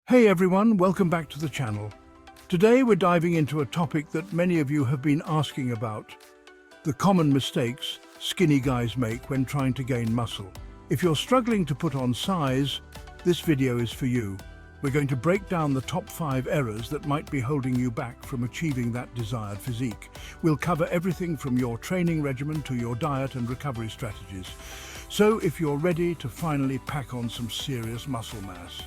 Hey everyone, welcome back to the channel. Today we're diving into a topic that many of you have been asking about: the common mistakes skinny guys make when trying to gain muscle. If you're struggling to put on size, this video is for you. We're going to break down the top 5 errors that might be holding you back from achieving that desired physique. We'll cover everything from your training regimen to your diet and recovery strategies. So if you're ready to finally pack on some serious muscle mass,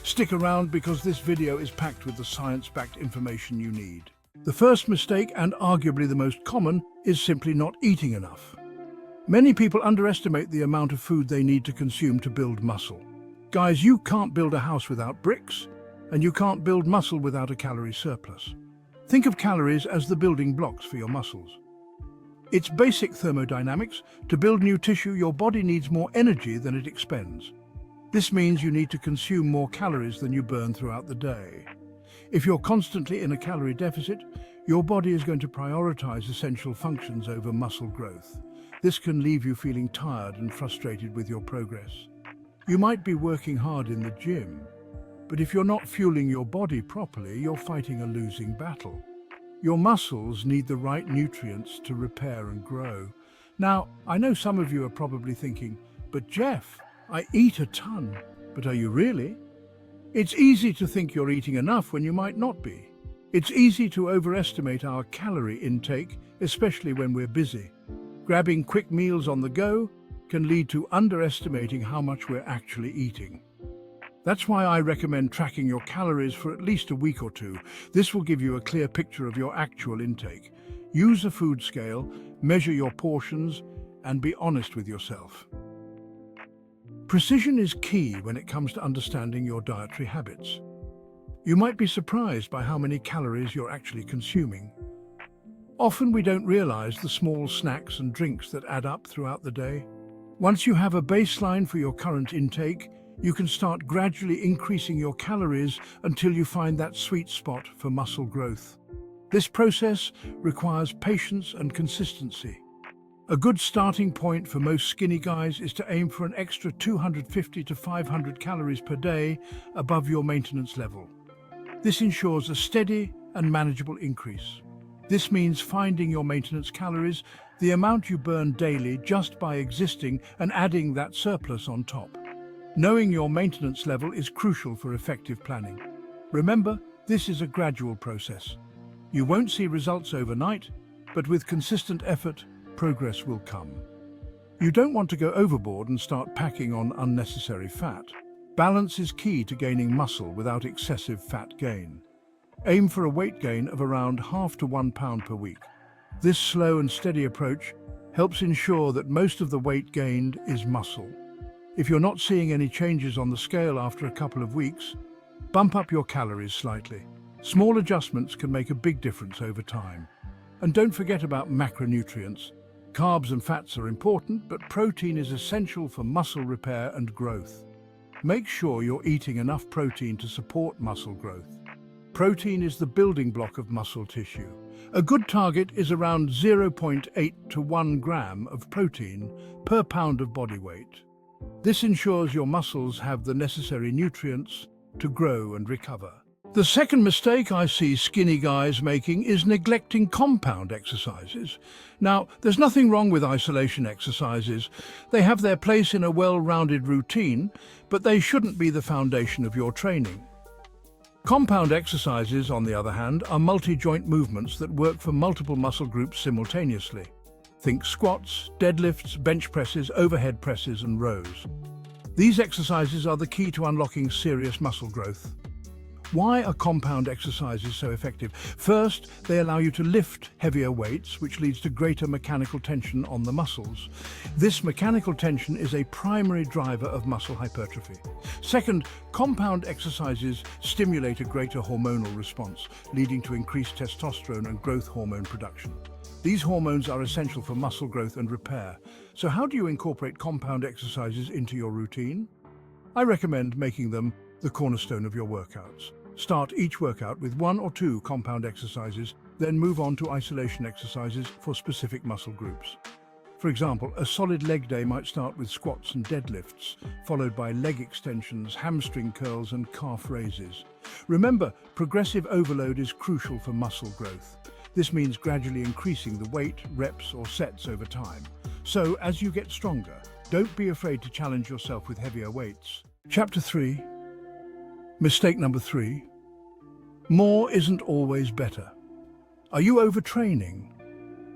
stick around because this video is packed with the science-backed information you need. The first mistake, and arguably the most common, is simply not eating enough. Many people underestimate the amount of food they need to consume to build muscle. Guys, you can't build a house without bricks, and you can't build muscle without a calorie surplus. Think of calories as the building blocks for your muscles. It's basic thermodynamics. To build new tissue, your body needs more energy than it expends. This means you need to consume more calories than you burn throughout the day. If you're constantly in a calorie deficit, your body is going to prioritize essential functions over muscle growth. This can leave you feeling tired and frustrated with your progress. You might be working hard in the gym, but if you're not fueling your body properly, you're fighting a losing battle. Your muscles need the right nutrients to repair and grow. Now, I know some of you are probably thinking, "But Jeff, I eat a ton." But are you really? It's easy to think you're eating enough when you might not be. It's easy to overestimate our calorie intake, especially when we're busy. Grabbing quick meals on the go can lead to underestimating how much we're actually eating. That's why I recommend tracking your calories for at least a week or two. This will give you a clear picture of your actual intake. Use a food scale, measure your portions, and be honest with yourself. Precision is key when it comes to understanding your dietary habits. You might be surprised by how many calories you're actually consuming. Often we don't realize the small snacks and drinks that add up throughout the day. Once you have a baseline for your current intake, you can start gradually increasing your calories until you find that sweet spot for muscle growth. This process requires patience and consistency. A good starting point for most skinny guys is to aim for an extra 250 to 500 calories per day above your maintenance level. This ensures a steady and manageable increase. This means finding your maintenance calories, the amount you burn daily just by existing, and adding that surplus on top. Knowing your maintenance level is crucial for effective planning. Remember, this is a gradual process. You won't see results overnight, but with consistent effort, progress will come. You don't want to go overboard and start packing on unnecessary fat. Balance is key to gaining muscle without excessive fat gain. Aim for a weight gain of around half to 1 pound per week. This slow and steady approach helps ensure that most of the weight gained is muscle. If you're not seeing any changes on the scale after a couple of weeks, bump up your calories slightly. Small adjustments can make a big difference over time. And don't forget about macronutrients. Carbs and fats are important, but protein is essential for muscle repair and growth. Make sure you're eating enough protein to support muscle growth. Protein is the building block of muscle tissue. A good target is around 0.8 to 1 gram of protein per pound of body weight. This ensures your muscles have the necessary nutrients to grow and recover. The second mistake I see skinny guys making is neglecting compound exercises. Now, there's nothing wrong with isolation exercises. They have their place in a well-rounded routine, but they shouldn't be the foundation of your training. Compound exercises, on the other hand, are multi-joint movements that work for multiple muscle groups simultaneously. Think squats, deadlifts, bench presses, overhead presses, and rows. These exercises are the key to unlocking serious muscle growth. Why are compound exercises so effective? First, they allow you to lift heavier weights, which leads to greater mechanical tension on the muscles. This mechanical tension is a primary driver of muscle hypertrophy. Second, compound exercises stimulate a greater hormonal response, leading to increased testosterone and growth hormone production. These hormones are essential for muscle growth and repair. So how do you incorporate compound exercises into your routine? I recommend making them the cornerstone of your workouts. Start each workout with 1 or 2 compound exercises, then move on to isolation exercises for specific muscle groups. For example, a solid leg day might start with squats and deadlifts, followed by leg extensions, hamstring curls and calf raises. Remember, progressive overload is crucial for muscle growth. This means gradually increasing the weight, reps or sets over time. So, as you get stronger, don't be afraid to challenge yourself with heavier weights. Chapter 3. Mistake number 3. More isn't always better. Are you overtraining?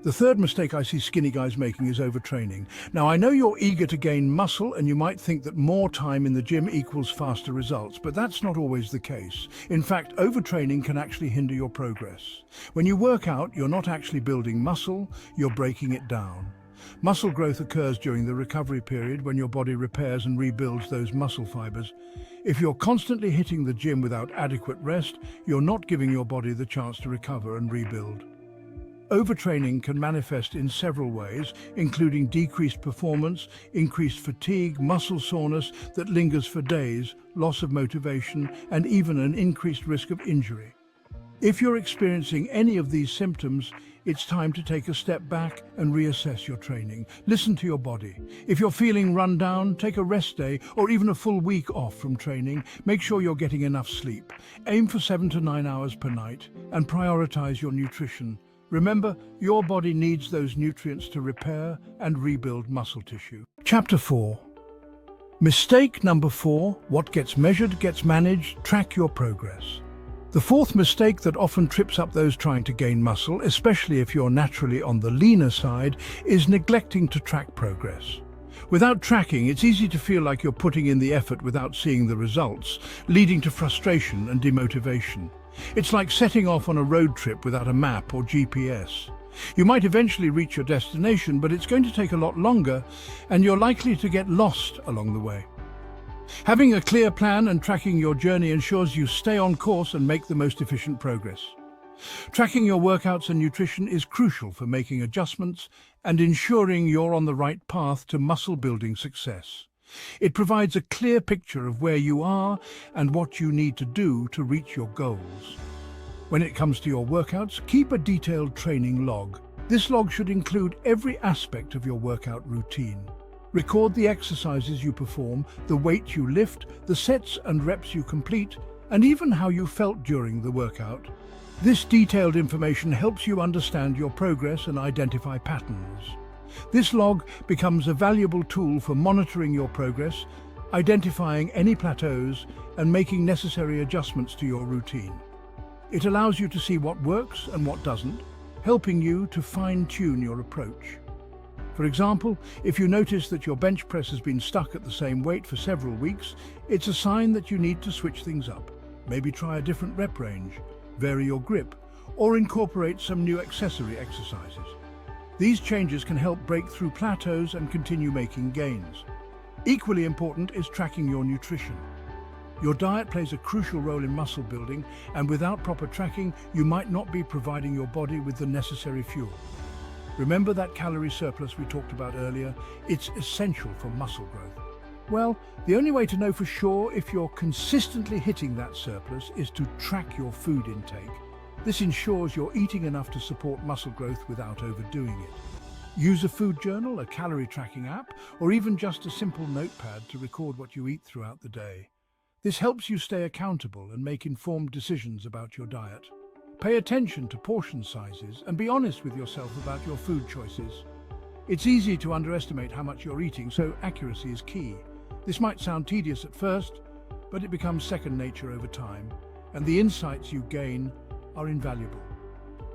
The third mistake I see skinny guys making is overtraining. Now, I know you're eager to gain muscle and you might think that more time in the gym equals faster results, but that's not always the case. In fact, overtraining can actually hinder your progress. When you work out, you're not actually building muscle, you're breaking it down. Muscle growth occurs during the recovery period when your body repairs and rebuilds those muscle fibers. If you're constantly hitting the gym without adequate rest, you're not giving your body the chance to recover and rebuild. Overtraining can manifest in several ways, including decreased performance, increased fatigue, muscle soreness that lingers for days, loss of motivation, and even an increased risk of injury. If you're experiencing any of these symptoms, it's time to take a step back and reassess your training. Listen to your body. If you're feeling run down, take a rest day or even a full week off from training. Make sure you're getting enough sleep. Aim for 7 to 9 hours per night and prioritize your nutrition. Remember, your body needs those nutrients to repair and rebuild muscle tissue. Chapter 4. Mistake number 4. What gets measured gets managed. Track your progress. The fourth mistake that often trips up those trying to gain muscle, especially if you're naturally on the leaner side, is neglecting to track progress. Without tracking, it's easy to feel like you're putting in the effort without seeing the results, leading to frustration and demotivation. It's like setting off on a road trip without a map or GPS. You might eventually reach your destination, but it's going to take a lot longer, and you're likely to get lost along the way. Having a clear plan and tracking your journey ensures you stay on course and make the most efficient progress. Tracking your workouts and nutrition is crucial for making adjustments and ensuring you're on the right path to muscle-building success. It provides a clear picture of where you are and what you need to do to reach your goals. When it comes to your workouts, keep a detailed training log. This log should include every aspect of your workout routine. Record the exercises you perform, the weight you lift, the sets and reps you complete, and even how you felt during the workout. This detailed information helps you understand your progress and identify patterns. This log becomes a valuable tool for monitoring your progress, identifying any plateaus, and making necessary adjustments to your routine. It allows you to see what works and what doesn't, helping you to fine-tune your approach. For example, if you notice that your bench press has been stuck at the same weight for several weeks, it's a sign that you need to switch things up. Maybe try a different rep range, vary your grip, or incorporate some new accessory exercises. These changes can help break through plateaus and continue making gains. Equally important is tracking your nutrition. Your diet plays a crucial role in muscle building, and without proper tracking, you might not be providing your body with the necessary fuel. Remember that calorie surplus we talked about earlier? It's essential for muscle growth. Well, the only way to know for sure if you're consistently hitting that surplus is to track your food intake. This ensures you're eating enough to support muscle growth without overdoing it. Use a food journal, a calorie tracking app, or even just a simple notepad to record what you eat throughout the day. This helps you stay accountable and make informed decisions about your diet. Pay attention to portion sizes and be honest with yourself about your food choices. It's easy to underestimate how much you're eating, so accuracy is key. This might sound tedious at first, but it becomes second nature over time, and the insights you gain are invaluable.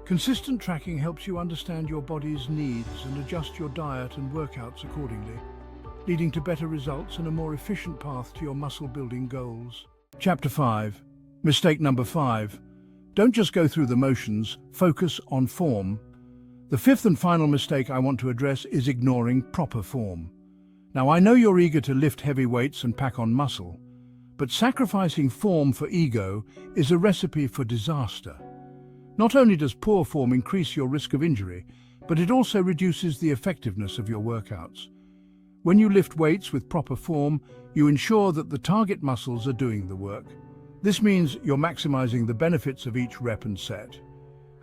Consistent tracking helps you understand your body's needs and adjust your diet and workouts accordingly, leading to better results and a more efficient path to your muscle-building goals. Chapter 5. Mistake number 5. Don't just go through the motions, focus on form. The fifth and final mistake I want to address is ignoring proper form. Now, I know you're eager to lift heavy weights and pack on muscle, but sacrificing form for ego is a recipe for disaster. Not only does poor form increase your risk of injury, but it also reduces the effectiveness of your workouts. When you lift weights with proper form, you ensure that the target muscles are doing the work. This means you're maximizing the benefits of each rep and set.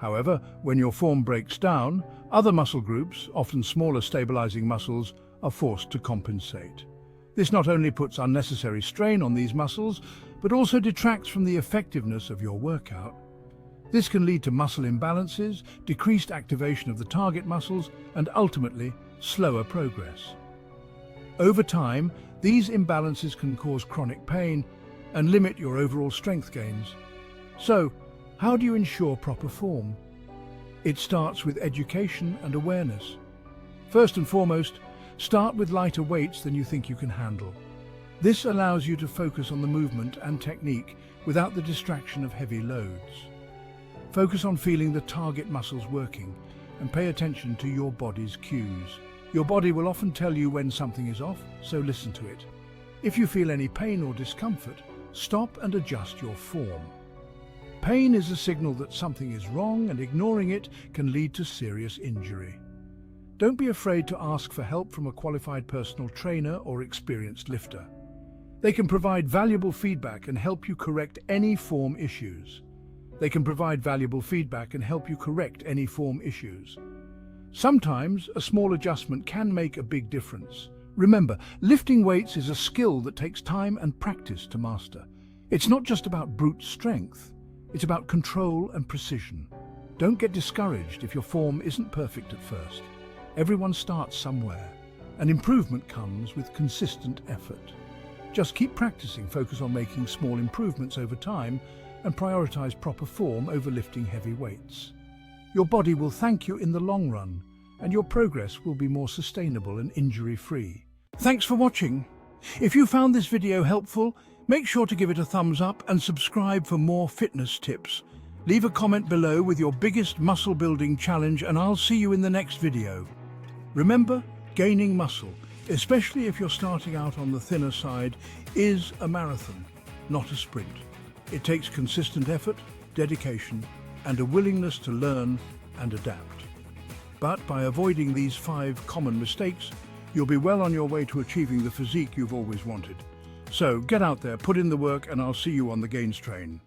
However, when your form breaks down, other muscle groups, often smaller stabilizing muscles, are forced to compensate. This not only puts unnecessary strain on these muscles, but also detracts from the effectiveness of your workout. This can lead to muscle imbalances, decreased activation of the target muscles, and ultimately, slower progress. Over time, these imbalances can cause chronic pain and limit your overall strength gains. So, how do you ensure proper form? It starts with education and awareness. First and foremost, start with lighter weights than you think you can handle. This allows you to focus on the movement and technique without the distraction of heavy loads. Focus on feeling the target muscles working and pay attention to your body's cues. Your body will often tell you when something is off, so listen to it. If you feel any pain or discomfort, stop and adjust your form. Pain is a signal that something is wrong, and ignoring it can lead to serious injury. Don't be afraid to ask for help from a qualified personal trainer or experienced lifter. They can provide valuable feedback and help you correct any form issues. Sometimes a small adjustment can make a big difference. Remember, lifting weights is a skill that takes time and practice to master. It's not just about brute strength, it's about control and precision. Don't get discouraged if your form isn't perfect at first. Everyone starts somewhere, and improvement comes with consistent effort. Just keep practicing, focus on making small improvements over time, and prioritize proper form over lifting heavy weights. Your body will thank you in the long run, and your progress will be more sustainable and injury-free. Thanks for watching. If you found this video helpful, make sure to give it a thumbs up and subscribe for more fitness tips. Leave a comment below with your biggest muscle building challenge, and I'll see you in the next video. Remember, gaining muscle, especially if you're starting out on the thinner side, is a marathon, not a sprint. It takes consistent effort, dedication, and a willingness to learn and adapt. But by avoiding these 5 common mistakes, you'll be well on your way to achieving the physique you've always wanted. So get out there, put in the work, and I'll see you on the gains train.